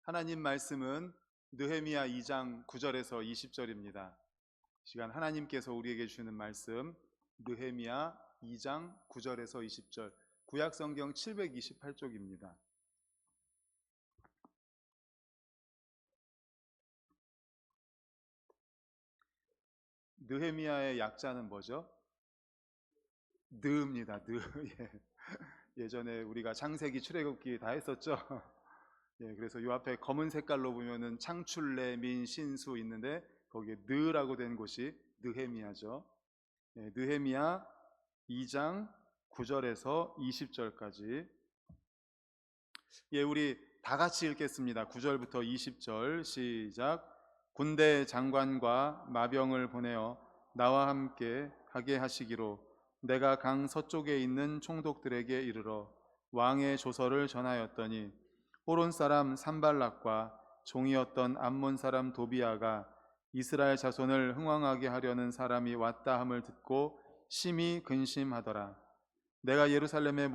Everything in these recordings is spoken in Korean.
하나님 말씀은 느헤미야 2장 9절에서 20절입니다. 시간 하나님께서 우리에게 주시는 말씀 느헤미야 2장 9절에서 20절, 구약성경 728쪽입니다. 느헤미야의 약자는 뭐죠? 느입니다. 느. 예전에 우리가 창세기, 출애굽기 다 했었죠. 그래서 이 앞에 검은 색깔로 보면은 창출래, 민, 신수 있는데 거기에 느라고 된 곳이 느헤미야죠. 느헤미야 2장 9절에서 20절까지. 우리 다 같이 읽겠습니다. 9절부터 20절 시작. 군대 장관과 마병을 보내어 나와 함께 가게 하시기로 내가 강 서쪽에 있는 총독들에게 이르러 왕의 조서를 전하였더니 호론 사람 산발락과 종이었던 암몬 사람 도비아가 이스라엘 자손을 흥왕하게 하려는 사람이 왔다 함을 듣고 심히 근심하더라. 내가 예루살렘에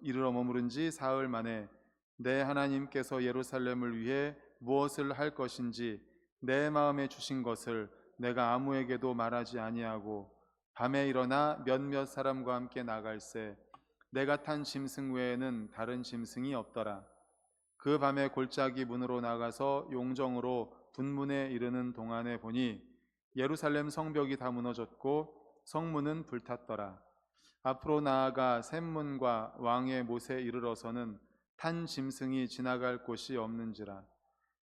이르러 머무른 지 사흘 만에 내 하나님께서 예루살렘을 위해 무엇을 할 것인지 내 마음에 주신 것을 내가 아무에게도 말하지 아니하고 밤에 일어나 몇몇 사람과 함께 나갈새 내가 탄 짐승 외에는 다른 짐승이 없더라. 그 밤에 골짜기 문으로 나가서 용정으로 분문에 이르는 동안에 보니 예루살렘 성벽이 다 무너졌고 성문은 불탔더라. 앞으로 나아가 샘문과 왕의 못에 이르러서는 탄 짐승이 지나갈 곳이 없는지라.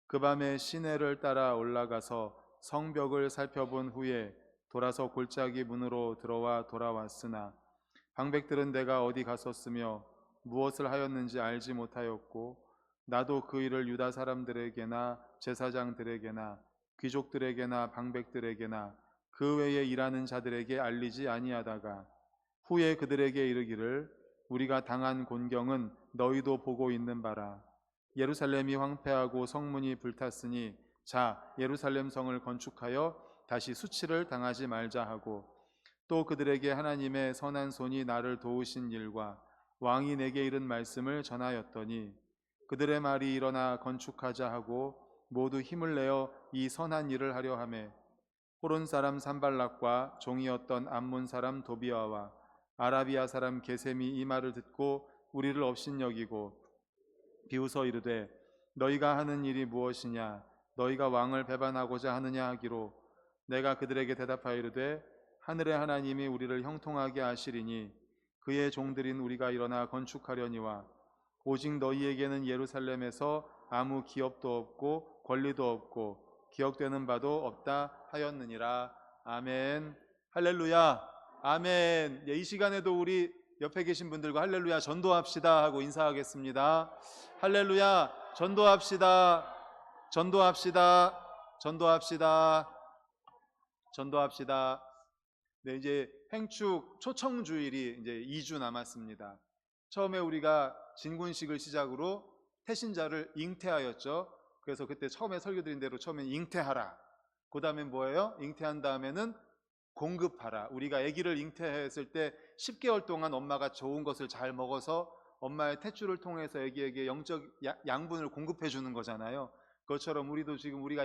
그 밤에 시내를 따라 올라가서 성벽을 살펴본 후에 돌아서 골짜기 문으로 들어와 돌아왔으나 방백들은 내가 어디 갔었으며 무엇을 하였는지 알지 못하였고 나도 그 일을 유다 사람들에게나 제사장들에게나 귀족들에게나 방백들에게나 그 외에 일하는 자들에게 알리지 아니하다가 후에 그들에게 이르기를 우리가 당한 곤경은 너희도 보고 있는 바라. 예루살렘이 황폐하고 성문이 불탔으니 자 예루살렘 성을 건축하여 다시 수치를 당하지 말자 하고 또 그들에게 하나님의 선한 손이 나를 도우신 일과 왕이 내게 이른 말씀을 전하였더니 그들의 말이 일어나 건축하자 하고 모두 힘을 내어 이 선한 일을 하려 하매 호론 사람 산발락과 종이었던 암몬 사람 도비아와 아라비아 사람 게셈이 이 말을 듣고 우리를 업신여기고 비웃어 이르되 너희가 하는 일이 무엇이냐 너희가 왕을 배반하고자 하느냐 하기로 내가 그들에게 대답하여 이르되 하늘의 하나님이 우리를 형통하게 하시리니 그의 종들인 우리가 일어나 건축하려니와 오직 너희에게는 예루살렘에서 아무 기업도 없고 권리도 없고 기억되는 바도 없다 하였느니라. 아멘. 할렐루야. 아멘. 이 시간에도 우리 옆에 계신 분들과 할렐루야 전도합시다 하고 인사하겠습니다. 할렐루야 전도합시다. 전도합시다. 전도합시다. 전도합시다. 이제 행축 초청주일이 이제 2주 남았습니다. 처음에 우리가 진군식을 시작으로 태신자를 잉태하였죠. 그래서 그때 처음에 설교드린 대로 처음엔 잉태하라. 그 다음에 뭐예요? 잉태한 다음에는 공급하라. 우리가 아기를 잉태했을 때 10개월 동안 엄마가 좋은 것을 잘 먹어서 엄마의 탯줄을 통해서 아기에게 영적 양분을 공급해 주는 거잖아요. 그것처럼 우리도 지금 우리가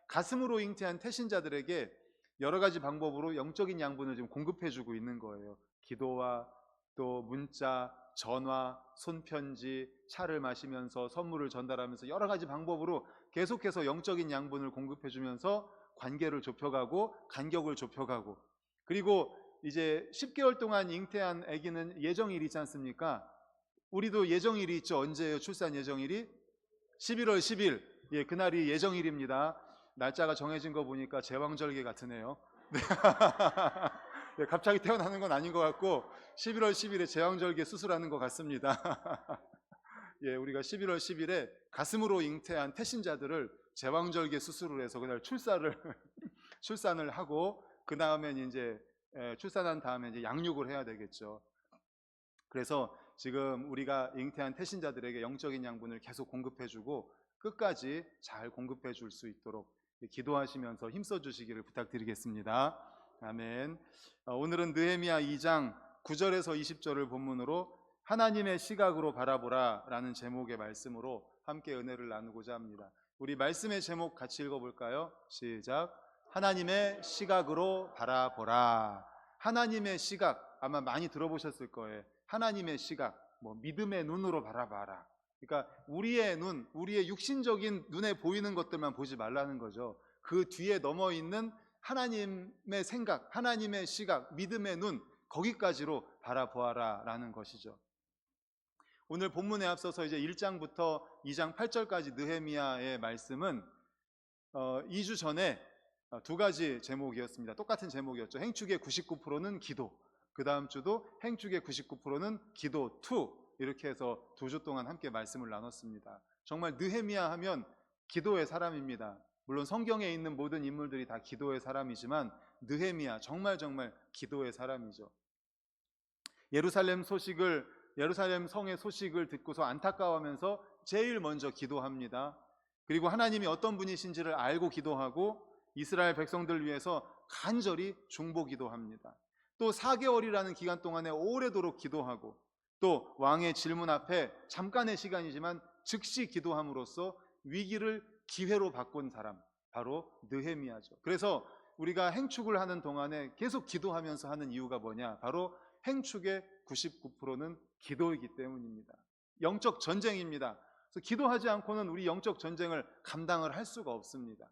가슴으로 잉태한 태신자들에게 여러 가지 방법으로 영적인 양분을 지금 공급해 주고 있는 거예요. 기도와 또 문자, 전화, 손편지, 차를 마시면서 선물을 전달하면서 여러 가지 방법으로 계속해서 영적인 양분을 공급해 주면서 관계를 좁혀가고 간격을 좁혀가고, 그리고 이제 10개월 동안 잉태한 아기는 예정일이 있지 않습니까? 우리도 예정일이 있죠. 언제예요? 출산 예정일이? 11월 10일. 그날이 예정일입니다. 날짜가 정해진 거 보니까 제왕절개 같으네요. 갑자기 태어나는 건 아닌 것 같고 11월 10일에 제왕절개 수술하는 것 같습니다. 우리가 11월 10일에 가슴으로 잉태한 태신자들을 제왕절개 수술을 해서 그날 출산을 하고 그 다음에 이제 출산한 다음에 이제 양육을 해야 되겠죠. 그래서 지금 우리가 잉태한 태신자들에게 영적인 양분을 계속 공급해주고 끝까지 잘 공급해 줄 수 있도록 기도하시면서 힘써 주시기를 부탁드리겠습니다. 아멘. 오늘은 느헤미야 2장 9절에서 20절을 본문으로 하나님의 시각으로 바라보라 라는 제목의 말씀으로 함께 은혜를 나누고자 합니다. 우리 말씀의 제목 같이 읽어볼까요? 시작. 하나님의 시각으로 바라보라. 하나님의 시각, 아마 많이 들어보셨을 거예요. 하나님의 시각, 믿음의 눈으로 바라봐라. 그러니까 우리의 눈, 우리의 육신적인 눈에 보이는 것들만 보지 말라는 거죠. 그 뒤에 넘어 있는 하나님의 생각, 하나님의 시각, 믿음의 눈, 거기까지로 바라보아라 라는 것이죠. 오늘 본문에 앞서서 이제 1장부터 2장 8절까지 느헤미야의 말씀은 2주 전에 두 가지 제목이었습니다. 똑같은 제목이었죠. 행축의 99%는 기도, 그 다음 주도 행축의 99%는 기도 2, 이렇게 해서 2주 동안 함께 말씀을 나눴습니다. 정말 느헤미야 하면 기도의 사람입니다. 물론 성경에 있는 모든 인물들이 다 기도의 사람이지만 느헤미야 정말 기도의 사람이죠. 예루살렘 성의 소식을 듣고서 안타까워하면서 제일 먼저 기도합니다. 그리고 하나님이 어떤 분이신지를 알고 기도하고 이스라엘 백성들 위해서 간절히 중보기도합니다. 또 4개월이라는 기간 동안에 오래도록 기도하고 또 왕의 질문 앞에 잠깐의 시간이지만 즉시 기도함으로써 위기를 기회로 바꾼 사람, 바로 느헤미야죠. 그래서 우리가 행축을 하는 동안에 계속 기도하면서 하는 이유가 뭐냐? 바로 행축의 99%는 기도이기 때문입니다. 영적 전쟁입니다. 그래서 기도하지 않고는 우리 영적 전쟁을 감당을 할 수가 없습니다.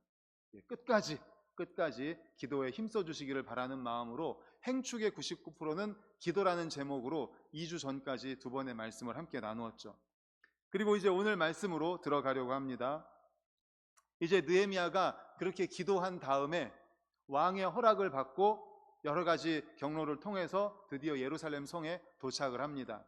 끝까지 기도에 힘써 주시기를 바라는 마음으로 행축의 99%는 기도라는 제목으로 2주 전까지 두 번의 말씀을 함께 나누었죠. 그리고 이제 오늘 말씀으로 들어가려고 합니다. 이제 느헤미야가 그렇게 기도한 다음에 왕의 허락을 받고 여러 가지 경로를 통해서 드디어 예루살렘 성에 도착을 합니다.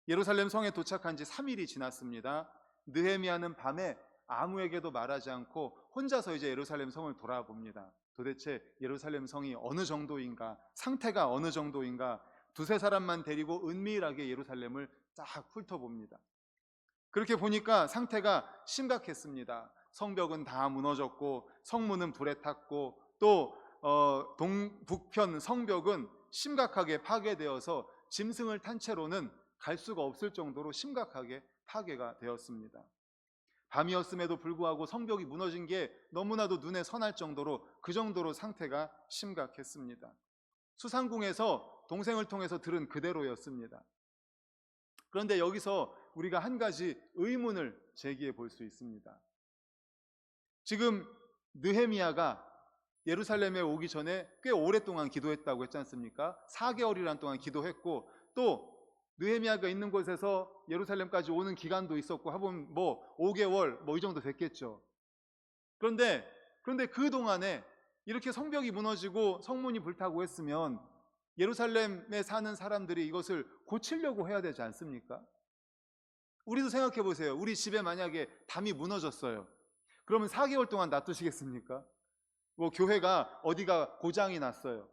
예루살렘 성에 도착한 지 3일이 지났습니다. 느헤미야는 밤에 아무에게도 말하지 않고 혼자서 이제 예루살렘 성을 돌아봅니다. 도대체 예루살렘 성이 어느 정도인가, 상태가 어느 정도인가, 두세 사람만 데리고 은밀하게 예루살렘을 쫙 훑어봅니다. 그렇게 보니까 상태가 심각했습니다. 성벽은 다 무너졌고 성문은 불에 탔고 또 동북편 성벽은 심각하게 파괴되어서 짐승을 탄 채로는 갈 수가 없을 정도로 심각하게 파괴가 되었습니다. 밤이었음에도 불구하고 성벽이 무너진 게 너무나도 눈에 선할 정도로 그 정도로 상태가 심각했습니다. 수상궁에서 동생을 통해서 들은 그대로였습니다. 그런데 여기서 우리가 한 가지 의문을 제기해 볼 수 있습니다. 지금 느헤미야가 예루살렘에 오기 전에 꽤 오랫동안 기도했다고 했지 않습니까? 4개월이란 동안 기도했고 또 느헤미야가 있는 곳에서 예루살렘까지 오는 기간도 있었고 하면 5개월 이 정도 됐겠죠. 그런데 그 동안에 이렇게 성벽이 무너지고 성문이 불타고 했으면 예루살렘에 사는 사람들이 이것을 고치려고 해야 되지 않습니까? 우리도 생각해 보세요. 우리 집에 만약에 담이 무너졌어요. 그러면 4개월 동안 놔두시겠습니까? 교회가 어디가 고장이 났어요.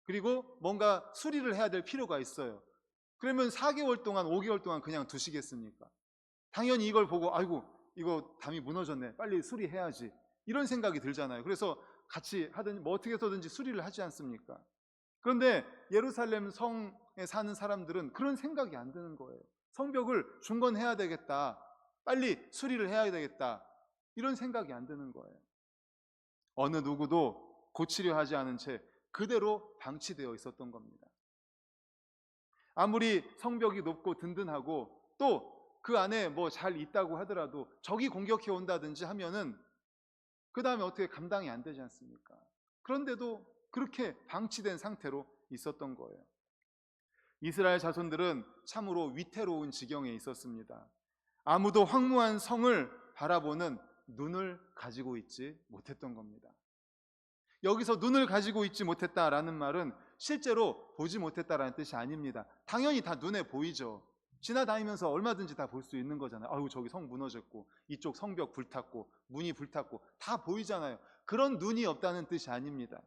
그리고 뭔가 수리를 해야 될 필요가 있어요. 그러면 4개월 동안 5개월 동안 그냥 두시겠습니까? 당연히 이걸 보고 아이고 이거 담이 무너졌네, 빨리 수리해야지, 이런 생각이 들잖아요. 그래서 같이 하든지 어떻게 해서든지 수리를 하지 않습니까? 그런데 예루살렘 성에 사는 사람들은 그런 생각이 안 드는 거예요. 성벽을 중건해야 되겠다, 빨리 수리를 해야 되겠다, 이런 생각이 안 드는 거예요. 어느 누구도 고치려 하지 않은 채 그대로 방치되어 있었던 겁니다. 아무리 성벽이 높고 든든하고 또 그 안에 잘 있다고 하더라도 적이 공격해 온다든지 하면은 그 다음에 어떻게 감당이 안 되지 않습니까? 그런데도 그렇게 방치된 상태로 있었던 거예요. 이스라엘 자손들은 참으로 위태로운 지경에 있었습니다. 아무도 황무한 성을 바라보는 눈을 가지고 있지 못했던 겁니다. 여기서 눈을 가지고 있지 못했다라는 말은 실제로 보지 못했다라는 뜻이 아닙니다. 당연히 다 눈에 보이죠. 지나다니면서 얼마든지 다 볼 수 있는 거잖아요. 아유, 저기 성 무너졌고 이쪽 성벽 불탔고 문이 불탔고 다 보이잖아요. 그런 눈이 없다는 뜻이 아닙니다.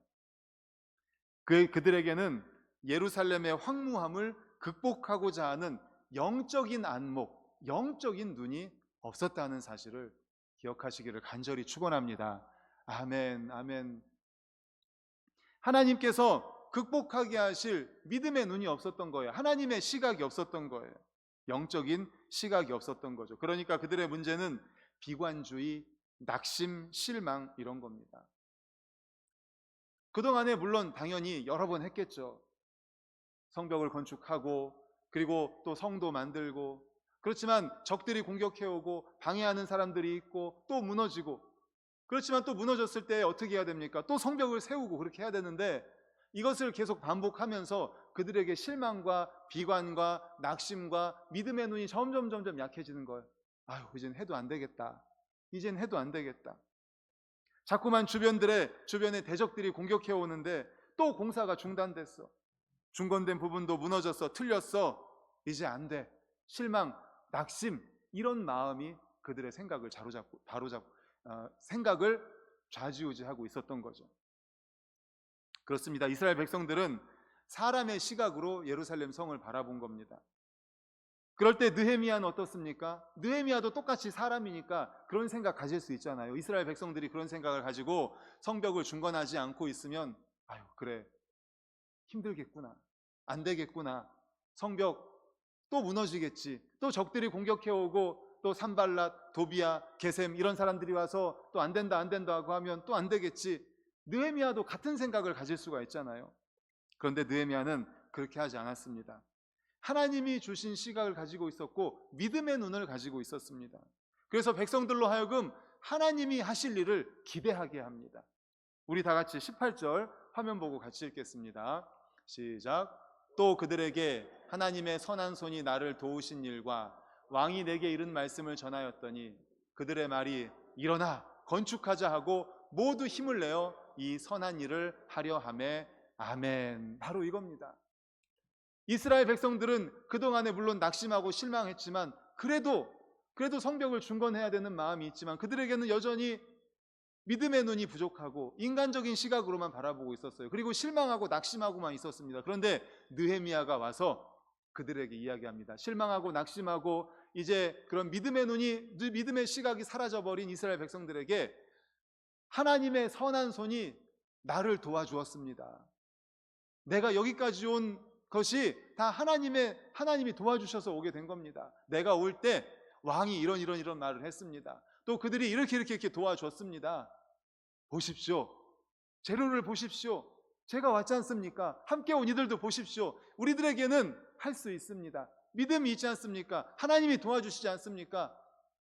그들에게는 예루살렘의 황무함을 극복하고자 하는 영적인 안목, 영적인 눈이 없었다는 사실을 기억하시기를 간절히 축원합니다. 아멘, 아멘. 하나님께서 극복하게 하실 믿음의 눈이 없었던 거예요. 하나님의 시각이 없었던 거예요. 영적인 시각이 없었던 거죠. 그러니까 그들의 문제는 비관주의, 낙심, 실망 이런 겁니다. 그동안에 물론 당연히 여러 번 했겠죠. 성벽을 건축하고 그리고 또 성도 만들고, 그렇지만 적들이 공격해오고 방해하는 사람들이 있고 또 무너지고, 그렇지만 또 무너졌을 때 어떻게 해야 됩니까? 또 성벽을 세우고 그렇게 해야 되는데, 이것을 계속 반복하면서 그들에게 실망과 비관과 낙심과 믿음의 눈이 점점 약해지는 거예요. 아유, 이젠 해도 안 되겠다. 이젠 해도 안 되겠다. 자꾸만 주변에 대적들이 공격해 오는데 또 공사가 중단됐어. 중건된 부분도 무너졌어. 틀렸어. 이제 안 돼. 실망, 낙심, 이런 마음이 그들의 생각을 바로잡고 생각을 좌지우지하고 있었던 거죠. 그렇습니다. 이스라엘 백성들은 사람의 시각으로 예루살렘 성을 바라본 겁니다. 그럴 때 느헤미야는 어떻습니까? 느헤미야도 똑같이 사람이니까 그런 생각 가질 수 있잖아요. 이스라엘 백성들이 그런 생각을 가지고 성벽을 중건하지 않고 있으면, 아유, 그래, 힘들겠구나, 안 되겠구나, 성벽 또 무너지겠지, 또 적들이 공격해오고 또 산발랏, 도비야, 게셈 이런 사람들이 와서 또 안 된다 하고 하면 또 안 되겠지. 느헤미야도 같은 생각을 가질 수가 있잖아요. 그런데 느헤미야는 그렇게 하지 않았습니다. 하나님이 주신 시각을 가지고 있었고 믿음의 눈을 가지고 있었습니다. 그래서 백성들로 하여금 하나님이 하실 일을 기대하게 합니다. 우리 다 같이 18절 화면 보고 같이 읽겠습니다. 시작. 또 그들에게 하나님의 선한 손이 나를 도우신 일과 왕이 내게 이른 말씀을 전하였더니 그들의 말이 일어나 건축하자 하고 모두 힘을 내어 이 선한 일을 하려 하매. 아멘. 바로 이겁니다. 이스라엘 백성들은 그동안에 물론 낙심하고 실망했지만 그래도 성벽을 중건해야 되는 마음이 있지만 그들에게는 여전히 믿음의 눈이 부족하고 인간적인 시각으로만 바라보고 있었어요. 그리고 실망하고 낙심하고만 있었습니다. 그런데 느헤미야가 와서 그들에게 이야기합니다. 실망하고 낙심하고 이제 그런 믿음의 시각이 사라져버린 이스라엘 백성들에게 하나님의 선한 손이 나를 도와주었습니다. 내가 여기까지 온 것이 다 하나님이 도와주셔서 오게 된 겁니다. 내가 올 때 왕이 이런 말을 했습니다. 또 그들이 이렇게 도와줬습니다. 보십시오. 재료를 보십시오. 제가 왔지 않습니까? 함께 온 이들도 보십시오. 우리들에게는 할 수 있습니다. 믿음이 있지 않습니까? 하나님이 도와주시지 않습니까?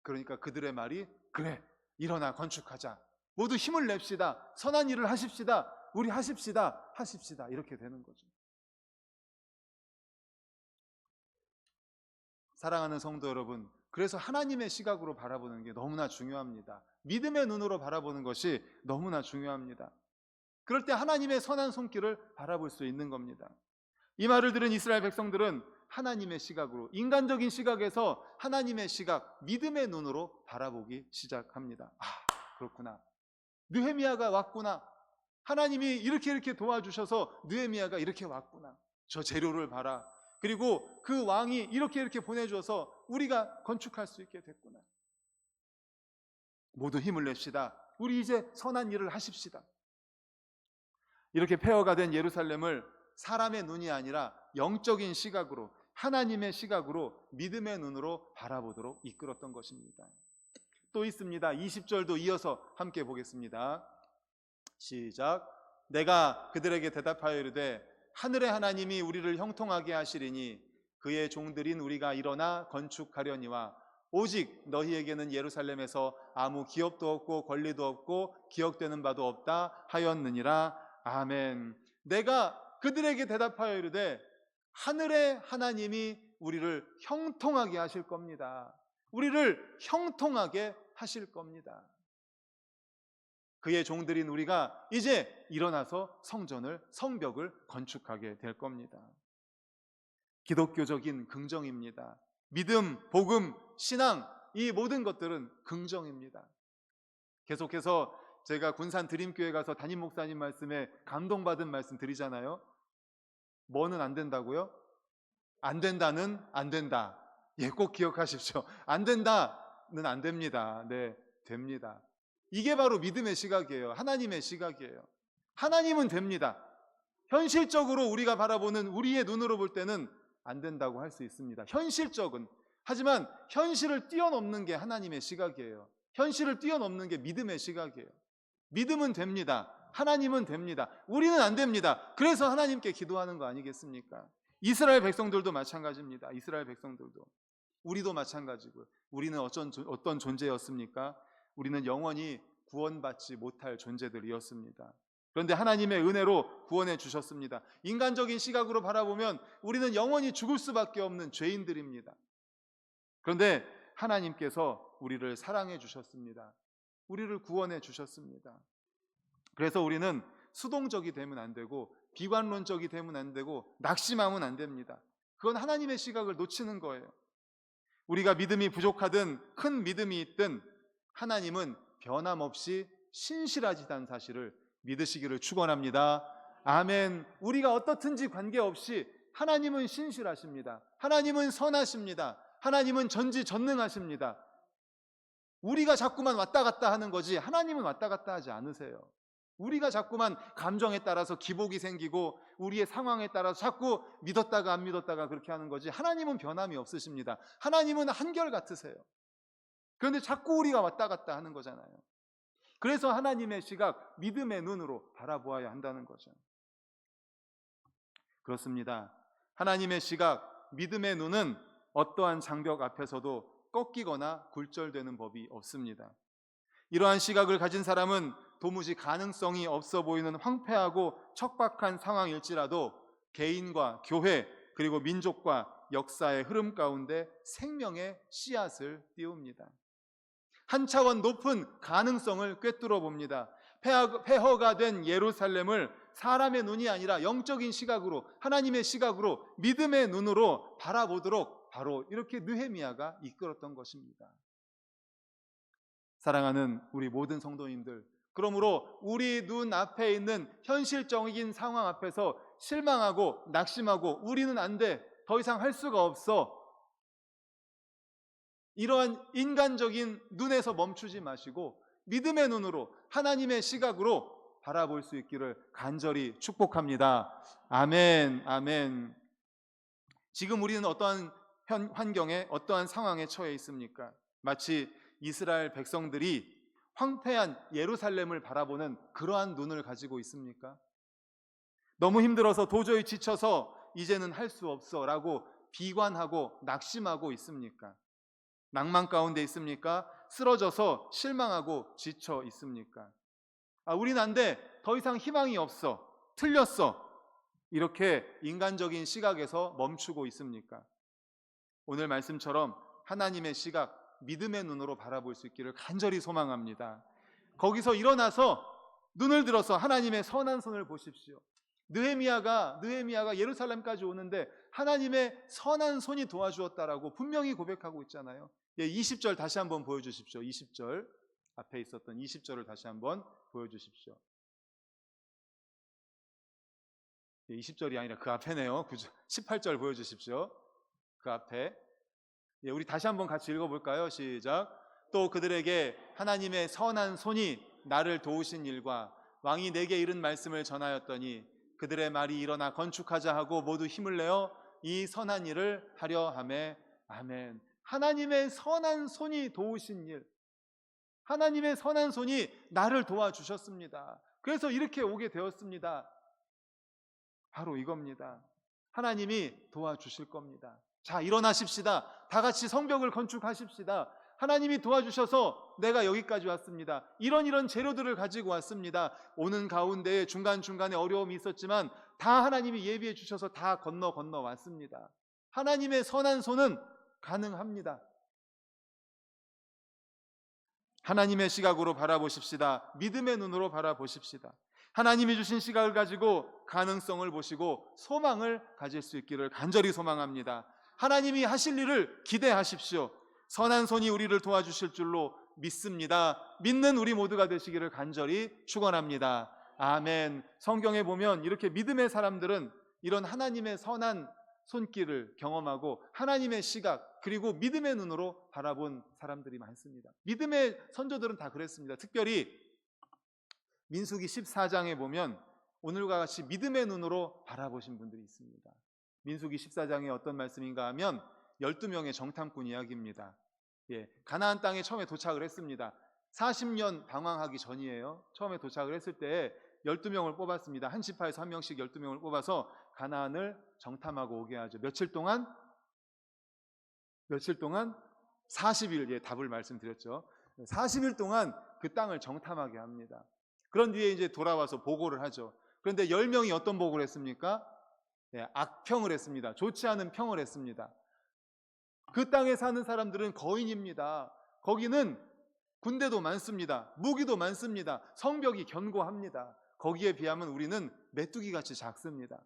그러니까 그들의 말이 그래, 일어나 건축하자. 모두 힘을 냅시다. 선한 일을 하십시다. 우리 하십시다. 이렇게 되는 거죠. 사랑하는 성도 여러분, 그래서 하나님의 시각으로 바라보는 게 너무나 중요합니다. 믿음의 눈으로 바라보는 것이 너무나 중요합니다. 그럴 때 하나님의 선한 손길을 바라볼 수 있는 겁니다. 이 말을 들은 이스라엘 백성들은 하나님의 시각으로, 인간적인 시각에서 하나님의 시각, 믿음의 눈으로 바라보기 시작합니다. 아, 그렇구나. 느헤미야가 왔구나. 하나님이 이렇게 도와주셔서 느헤미야가 이렇게 왔구나. 저 재료를 봐라. 그리고 그 왕이 이렇게 보내줘서 우리가 건축할 수 있게 됐구나. 모두 힘을 냅시다. 우리 이제 선한 일을 하십시다. 이렇게 폐허가 된 예루살렘을 사람의 눈이 아니라 영적인 시각으로, 하나님의 시각으로, 믿음의 눈으로 바라보도록 이끌었던 것입니다. 또 있습니다. 20절도 이어서 함께 보겠습니다. 시작. 내가 그들에게 대답하여 이르되 하늘의 하나님이 우리를 형통하게 하시리니 그의 종들인 우리가 일어나 건축하려니와 오직 너희에게는 예루살렘에서 아무 기업도 없고 권리도 없고 기억되는 바도 없다 하였느니라. 아멘. 내가 그들에게 대답하여 이르되 하늘의 하나님이 우리를 형통하게 하실 겁니다. 우리를 형통하게 하실 겁니다. 그의 종들인 우리가 이제 일어나서 성벽을 건축하게 될 겁니다. 기독교적인 긍정입니다. 믿음, 복음, 신앙, 이 모든 것들은 긍정입니다. 계속해서 제가 군산 드림교회 가서 담임 목사님 말씀에 감동받은 말씀 드리잖아요. 뭐는 안 된다고요? 안 된다는 안 된다. 예, 꼭 기억하십시오. 안 된다는 안 됩니다. 네, 됩니다. 이게 바로 믿음의 시각이에요. 하나님의 시각이에요. 하나님은 됩니다. 현실적으로 우리가 바라보는 우리의 눈으로 볼 때는 안 된다고 할 수 있습니다. 현실적은. 하지만 현실을 뛰어넘는 게 하나님의 시각이에요. 현실을 뛰어넘는 게 믿음의 시각이에요. 믿음은 됩니다. 하나님은 됩니다. 우리는 안 됩니다. 그래서 하나님께 기도하는 거 아니겠습니까? 이스라엘 백성들도 마찬가지입니다. 이스라엘 백성들도. 우리도 마찬가지고. 우리는 어떤 존재였습니까? 우리는 영원히 구원받지 못할 존재들이었습니다. 그런데 하나님의 은혜로 구원해 주셨습니다. 인간적인 시각으로 바라보면 우리는 영원히 죽을 수밖에 없는 죄인들입니다. 그런데 하나님께서 우리를 사랑해 주셨습니다. 우리를 구원해 주셨습니다. 그래서 우리는 수동적이 되면 안 되고 비관론적이 되면 안 되고 낙심하면 안 됩니다. 그건 하나님의 시각을 놓치는 거예요. 우리가 믿음이 부족하든 큰 믿음이 있든 하나님은 변함없이 신실하시다는 사실을 믿으시기를 축원합니다. 아멘. 우리가 어떻든지 관계없이 하나님은 신실하십니다. 하나님은 선하십니다. 하나님은 전지전능하십니다. 우리가 자꾸만 왔다 갔다 하는 거지 하나님은 왔다 갔다 하지 않으세요. 우리가 자꾸만 감정에 따라서 기복이 생기고 우리의 상황에 따라서 자꾸 믿었다가 안 믿었다가 그렇게 하는 거지 하나님은 변함이 없으십니다. 하나님은 한결같으세요. 그런데 자꾸 우리가 왔다 갔다 하는 거잖아요. 그래서 하나님의 시각, 믿음의 눈으로 바라보아야 한다는 거죠. 그렇습니다. 하나님의 시각, 믿음의 눈은 어떠한 장벽 앞에서도 꺾이거나 굴절되는 법이 없습니다. 이러한 시각을 가진 사람은 도무지 가능성이 없어 보이는 황폐하고 척박한 상황일지라도 개인과 교회 그리고 민족과 역사의 흐름 가운데 생명의 씨앗을 띄웁니다. 한 차원 높은 가능성을 꿰뚫어 봅니다. 폐허가 된 예루살렘을 사람의 눈이 아니라 영적인 시각으로 하나님의 시각으로 믿음의 눈으로 바라보도록 바로 이렇게 느헤미야가 이끌었던 것입니다. 사랑하는 우리 모든 성도님들, 그러므로 우리 눈앞에 있는 현실적인 상황 앞에서 실망하고 낙심하고 우리는 안 돼, 더 이상 할 수가 없어, 이러한 인간적인 눈에서 멈추지 마시고 믿음의 눈으로 하나님의 시각으로 바라볼 수 있기를 간절히 축복합니다. 아멘, 아멘. 지금 우리는 어떠한 환경에 어떠한 상황에 처해 있습니까? 마치 이스라엘 백성들이 황폐한 예루살렘을 바라보는 그러한 눈을 가지고 있습니까? 너무 힘들어서 도저히 지쳐서 이제는 할 수 없어 라고 비관하고 낙심하고 있습니까? 낭만 가운데 있습니까? 쓰러져서 실망하고 지쳐 있습니까? 우린 안 돼, 더 이상 희망이 없어, 틀렸어, 이렇게 인간적인 시각에서 멈추고 있습니까? 오늘 말씀처럼 하나님의 시각, 믿음의 눈으로 바라볼 수 있기를 간절히 소망합니다. 거기서 일어나서 눈을 들어서 하나님의 선한 손을 보십시오. 느헤미야가 예루살렘까지 오는데 하나님의 선한 손이 도와주었다라고 분명히 고백하고 있잖아요. 20절 다시 한번 보여주십시오. 20절 앞에 있었던 20절을 다시 한번 보여주십시오. 20절이 아니라 그 앞에네요. 18절 보여주십시오. 그 앞에. 우리 다시 한번 같이 읽어볼까요? 시작. 또 그들에게 하나님의 선한 손이 나를 도우신 일과 왕이 내게 이른 말씀을 전하였더니 그들의 말이 일어나 건축하자 하고 모두 힘을 내어 이 선한 일을 하려 하매. 아멘. 하나님의 선한 손이 도우신 일, 하나님의 선한 손이 나를 도와주셨습니다. 그래서 이렇게 오게 되었습니다. 바로 이겁니다. 하나님이 도와주실 겁니다. 자, 일어나십시다. 다 같이 성벽을 건축하십시다. 하나님이 도와주셔서 내가 여기까지 왔습니다. 이런 재료들을 가지고 왔습니다. 오는 가운데에 중간중간에 어려움이 있었지만 다 하나님이 예비해 주셔서 다 건너 왔습니다. 하나님의 선한 손은 가능합니다. 하나님의 시각으로 바라보십시다. 믿음의 눈으로 바라보십시다. 하나님이 주신 시각을 가지고 가능성을 보시고 소망을 가질 수 있기를 간절히 소망합니다. 하나님이 하실 일을 기대하십시오. 선한 손이 우리를 도와주실 줄로 믿습니다. 믿는 우리 모두가 되시기를 간절히 축원합니다. 아멘. 성경에 보면 이렇게 믿음의 사람들은 이런 하나님의 선한 손길을 경험하고 하나님의 시각 그리고 믿음의 눈으로 바라본 사람들이 많습니다. 믿음의 선조들은 다 그랬습니다. 특별히 민수기 14장에 보면 오늘과 같이 믿음의 눈으로 바라보신 분들이 있습니다. 민수기 14장에 어떤 말씀인가 하면 12명의 정탐꾼 이야기입니다. 가나안 땅에 처음에 도착을 했습니다. 40년 방황하기 전이에요. 처음에 도착을 했을 때 12명을 뽑았습니다. 한 지파에서 한 명씩 12명을 뽑아서 가나안을 정탐하고 오게 하죠. 며칠 동안 40일, 답을 말씀드렸죠. 40일 동안 그 땅을 정탐하게 합니다. 그런 뒤에 이제 돌아와서 보고를 하죠. 그런데 10명이 어떤 보고를 했습니까? 악평을 했습니다. 좋지 않은 평을 했습니다. 그 땅에 사는 사람들은 거인입니다. 거기는 군대도 많습니다. 무기도 많습니다. 성벽이 견고합니다. 거기에 비하면 우리는 메뚜기같이 작습니다.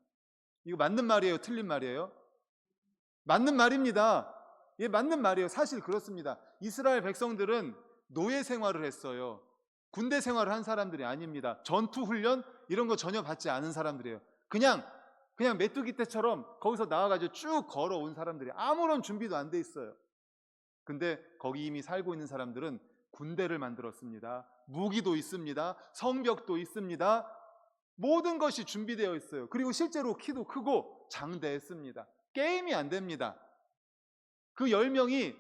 이거 맞는 말이에요? 틀린 말이에요? 맞는 말입니다. 맞는 말이에요. 사실 그렇습니다. 이스라엘 백성들은 노예 생활을 했어요. 군대 생활을 한 사람들이 아닙니다. 전투 훈련 이런 거 전혀 받지 않은 사람들이에요. 그냥 메뚜기 떼처럼 거기서 나와가지고 쭉 걸어온 사람들이 아무런 준비도 안 돼 있어요. 근데 거기 이미 살고 있는 사람들은 군대를 만들었습니다. 무기도 있습니다. 성벽도 있습니다. 모든 것이 준비되어 있어요. 그리고 실제로 키도 크고 장대했습니다. 게임이 안 됩니다. 그 10명이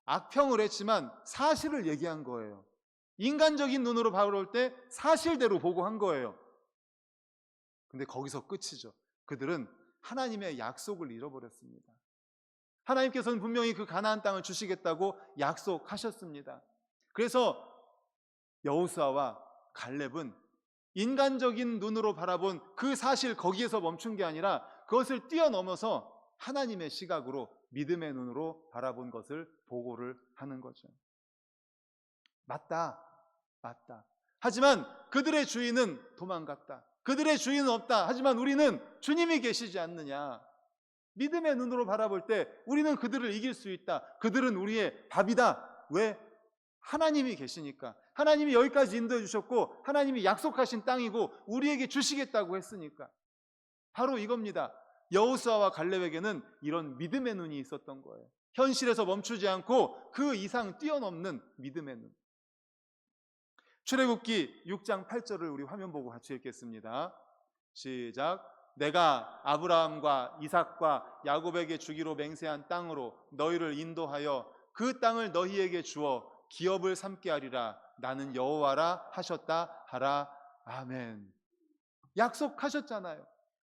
악평을 했지만 사실을 얘기한 거예요. 인간적인 눈으로 바라볼 때 사실대로 보고한 거예요. 근데 거기서 끝이죠. 그들은 하나님의 약속을 잃어버렸습니다. 하나님께서는 분명히 그 가나안 땅을 주시겠다고 약속하셨습니다. 그래서 여호수아와 갈렙은 인간적인 눈으로 바라본 그 사실 거기에서 멈춘 게 아니라 그것을 뛰어넘어서 하나님의 시각으로 믿음의 눈으로 바라본 것을 보고를 하는 거죠. 맞다. 하지만 그들의 주인은 도망갔다. 그들의 주인은 없다. 하지만 우리는 주님이 계시지 않느냐. 믿음의 눈으로 바라볼 때 우리는 그들을 이길 수 있다. 그들은 우리의 밥이다. 왜? 하나님이 계시니까. 하나님이 여기까지 인도해 주셨고 하나님이 약속하신 땅이고 우리에게 주시겠다고 했으니까. 바로 이겁니다. 여호수아와 갈렙에게는 이런 믿음의 눈이 있었던 거예요. 현실에서 멈추지 않고 그 이상 뛰어넘는 믿음의 눈. 출애굽기 6장 8절을 우리 화면 보고 같이 읽겠습니다. 시작. 내가 아브라함과 이삭과 야곱에게 주기로 맹세한 땅으로 너희를 인도하여 그 땅을 너희에게 주어 기업을 삼게 하리라. 나는 여호와라 하셨다 하라. 아멘. 약속하셨잖아요.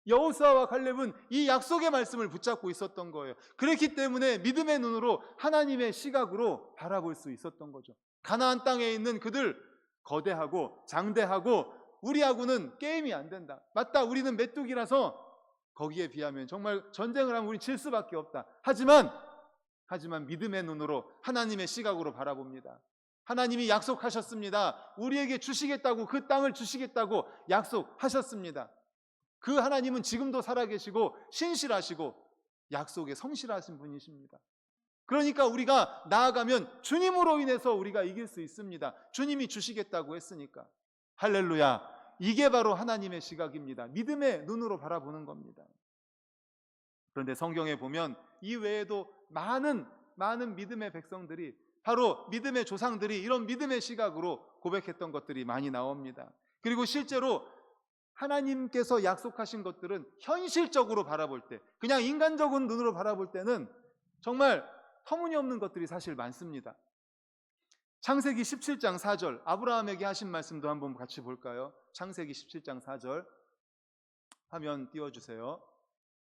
여호수아와 갈렙은 이 약속의 말씀을 붙잡고 있었던 거예요. 그렇기 때문에 믿음의 눈으로 하나님의 시각으로 바라볼 수 있었던 거죠. 가나안 땅에 있는 그들 거대하고 장대하고 우리하고는 게임이 안 된다. 맞다. 우리는 메뚜기라서 거기에 비하면 정말 전쟁을 하면 우리 질 수밖에 없다. 하지만 믿음의 눈으로 하나님의 시각으로 바라봅니다. 하나님이 약속하셨습니다. 우리에게 주시겠다고, 그 땅을 주시겠다고 약속하셨습니다. 그 하나님은 지금도 살아계시고 신실하시고 약속에 성실하신 분이십니다. 그러니까 우리가 나아가면 주님으로 인해서 우리가 이길 수 있습니다. 주님이 주시겠다고 했으니까. 할렐루야. 이게 바로 하나님의 시각입니다. 믿음의 눈으로 바라보는 겁니다. 그런데 성경에 보면 이 외에도 많은 믿음의 백성들이, 바로 믿음의 조상들이 이런 믿음의 시각으로 고백했던 것들이 많이 나옵니다. 그리고 실제로 하나님께서 약속하신 것들은 현실적으로 바라볼 때, 그냥 인간적인 눈으로 바라볼 때는 정말 터무니없는 것들이 사실 많습니다. 창세기 17장 4절 아브라함에게 하신 말씀도 한번 같이 볼까요? 창세기 17장 4절 화면 띄워주세요.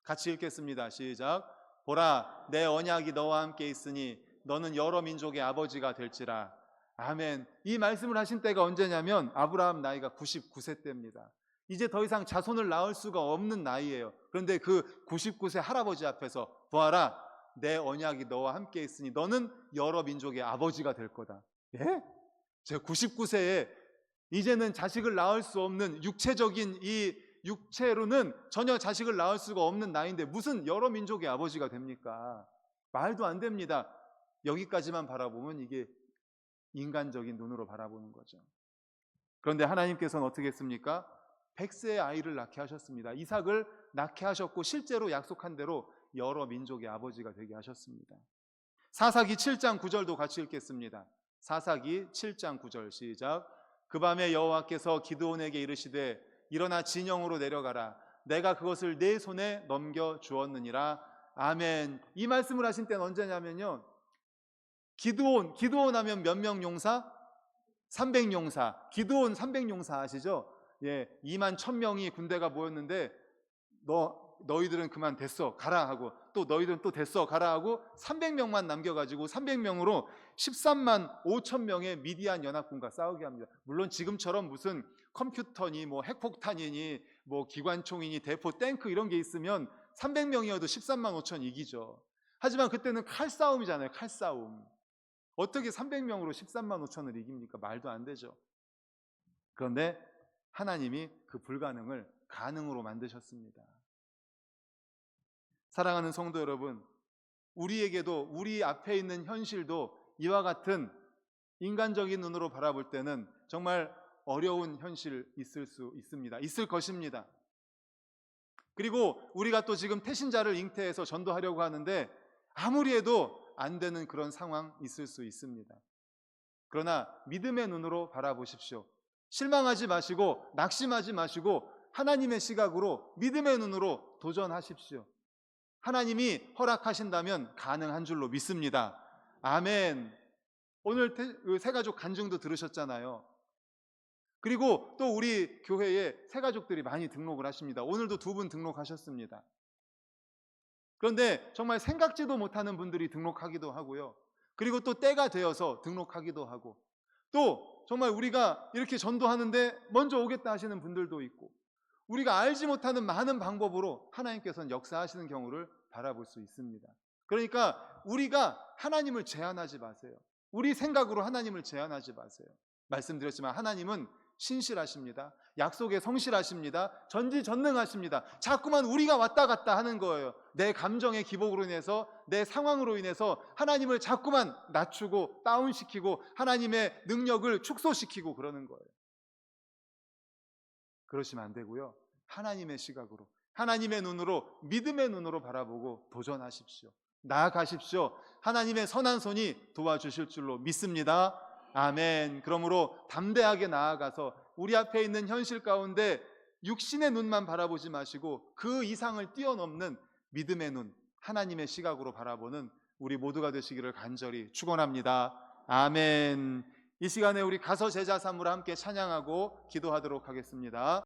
같이 읽겠습니다. 시작. 보라, 내 언약이 너와 함께 있으니 너는 여러 민족의 아버지가 될지라. 아멘. 이 말씀을 하신 때가 언제냐면 아브라함 나이가 99세 때입니다. 이제 더 이상 자손을 낳을 수가 없는 나이예요. 그런데 그 99세 할아버지 앞에서 보아라, 내 언약이 너와 함께 있으니 너는 여러 민족의 아버지가 될 거다. 예? 제가 99세에 이제는 자식을 낳을 수 없는 육체적인 이 육체로는 전혀 자식을 낳을 수가 없는 나이인데 무슨 여러 민족의 아버지가 됩니까? 말도 안 됩니다. 여기까지만 바라보면 이게 인간적인 눈으로 바라보는 거죠. 그런데 하나님께서는 어떻게 했습니까? 100세의 아이를 낳게 하셨습니다. 이삭을 낳게 하셨고 실제로 약속한 대로 여러 민족의 아버지가 되게 하셨습니다. 사사기 7장 9절도 같이 읽겠습니다. 사사기 7장 9절 시작. 그 밤에 여호와께서 기드온에게 이르시되 일어나 진영으로 내려가라. 내가 그것을 내 손에 넘겨 주었느니라. 아멘. 이 말씀을 하신 때는 언제냐면요, 기드온 하면 몇 명 용사? 300용사. 기드온 300용사 아시죠? 예, 2만 1000명이 군대가 모였는데 너희들은 그만 됐어 가라 하고, 또 너희들은 또 됐어 가라 하고 300명만 남겨가지고 300명으로 13만 5천 명의 미디안 연합군과 싸우게 합니다. 물론 지금처럼 무슨 컴퓨터니 뭐 핵폭탄이니 뭐 기관총이니 대포 탱크 이런 게 있으면 300명이어도 13만 5천 이기죠. 하지만 그때는 칼싸움이잖아요. 칼싸움. 어떻게 300명으로 13만 5천을 이깁니까? 말도 안 되죠. 그런데 하나님이 그 불가능을 가능으로 만드셨습니다. 사랑하는 성도 여러분, 우리에게도 우리 앞에 있는 현실도 이와 같은 인간적인 눈으로 바라볼 때는 정말 어려운 현실 있을 수 있습니다. 있을 것입니다. 그리고 우리가 또 지금 태신자를 잉태해서 전도하려고 하는데 아무리 해도 안 되는 그런 상황 있을 수 있습니다. 그러나 믿음의 눈으로 바라보십시오. 실망하지 마시고 낙심하지 마시고 하나님의 시각으로 믿음의 눈으로 도전하십시오. 하나님이 허락하신다면 가능한 줄로 믿습니다. 아멘. 오늘 새가족 간증도 들으셨잖아요. 그리고 또 우리 교회에 새가족들이 많이 등록을 하십니다. 오늘도 2분 등록하셨습니다. 그런데 정말 생각지도 못하는 분들이 등록하기도 하고요. 그리고 또 때가 되어서 등록하기도 하고, 또 정말 우리가 이렇게 전도하는데 먼저 오겠다 하시는 분들도 있고, 우리가 알지 못하는 많은 방법으로 하나님께서는 역사하시는 경우를 바라볼 수 있습니다. 그러니까 우리가 하나님을 제한하지 마세요. 우리 생각으로 하나님을 제한하지 마세요. 말씀드렸지만 하나님은 신실하십니다. 약속에 성실하십니다. 전지전능하십니다. 자꾸만 우리가 왔다 갔다 하는 거예요. 내 감정의 기복으로 인해서, 내 상황으로 인해서 하나님을 자꾸만 낮추고 다운시키고 하나님의 능력을 축소시키고 그러는 거예요. 그러시면 안 되고요. 하나님의 시각으로, 하나님의 눈으로, 믿음의 눈으로 바라보고 도전하십시오. 나아가십시오. 하나님의 선한 손이 도와주실 줄로 믿습니다. 아멘. 그러므로 담대하게 나아가서 우리 앞에 있는 현실 가운데 육신의 눈만 바라보지 마시고 그 이상을 뛰어넘는 믿음의 눈, 하나님의 시각으로 바라보는 우리 모두가 되시기를 간절히 축원합니다. 아멘. 이 시간에 우리 가서 제자 삼으로 함께 찬양하고 기도하도록 하겠습니다.